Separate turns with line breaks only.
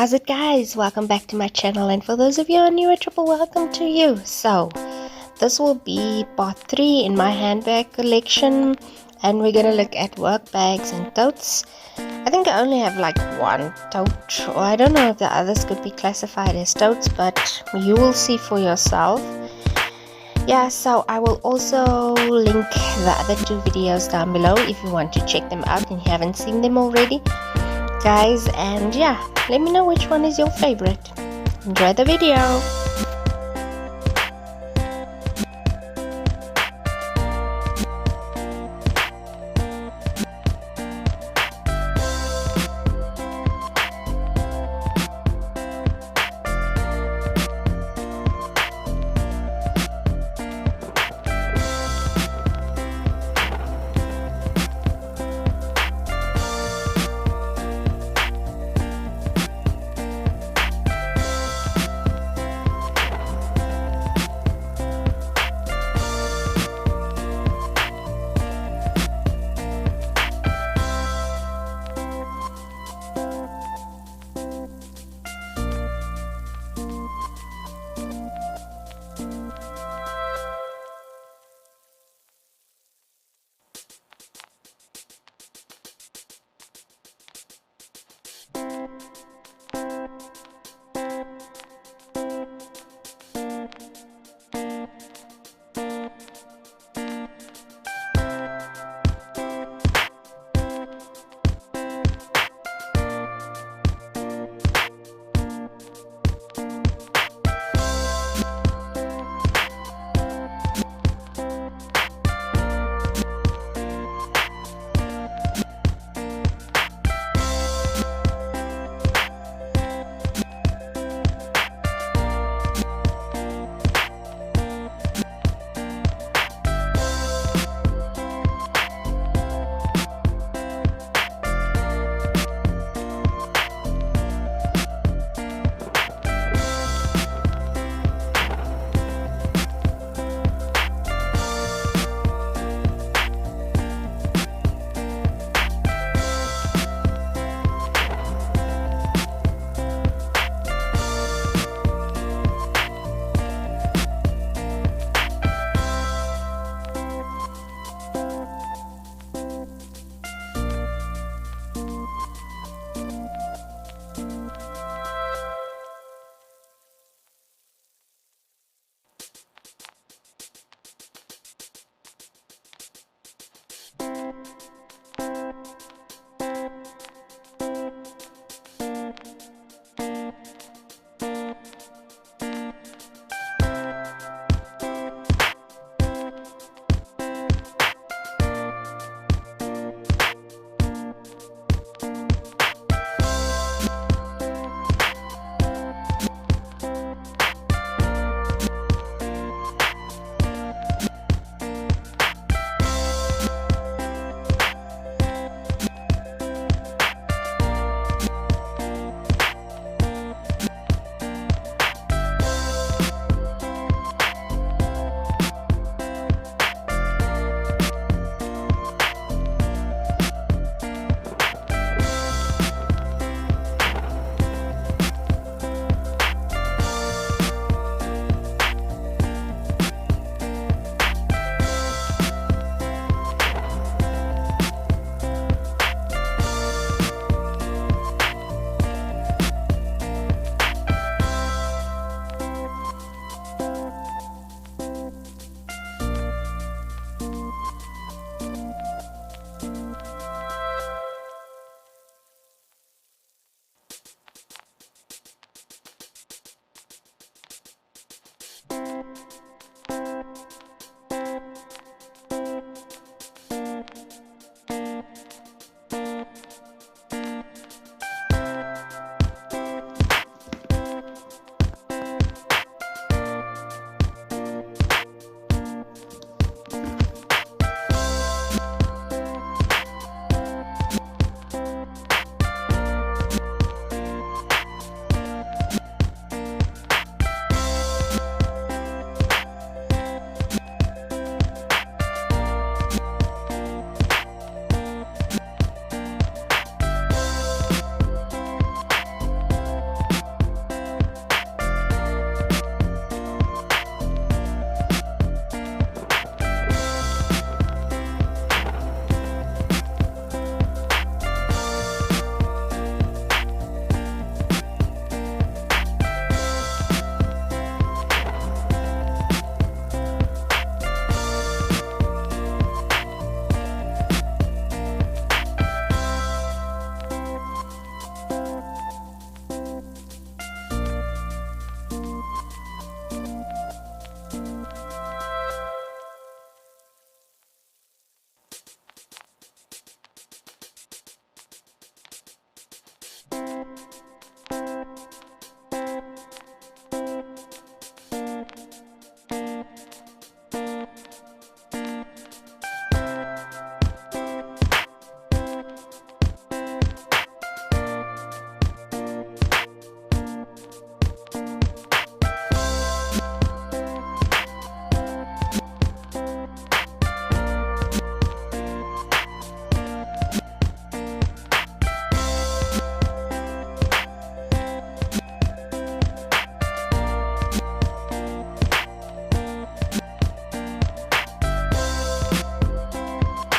How's it, guys? Welcome back to my channel, and for those of you who are new, a triple welcome to you. So this will be part 3 in my handbag collection, and we're gonna look at work bags and totes. I think I only have like one tote, or I don't know if the others could be classified as totes, but you will see for yourself. Yeah, so I will also link the other 2 videos down below if you want to check them out and you haven't seen them already, guys. And yeah, let me know which one is your favorite. Enjoy the video.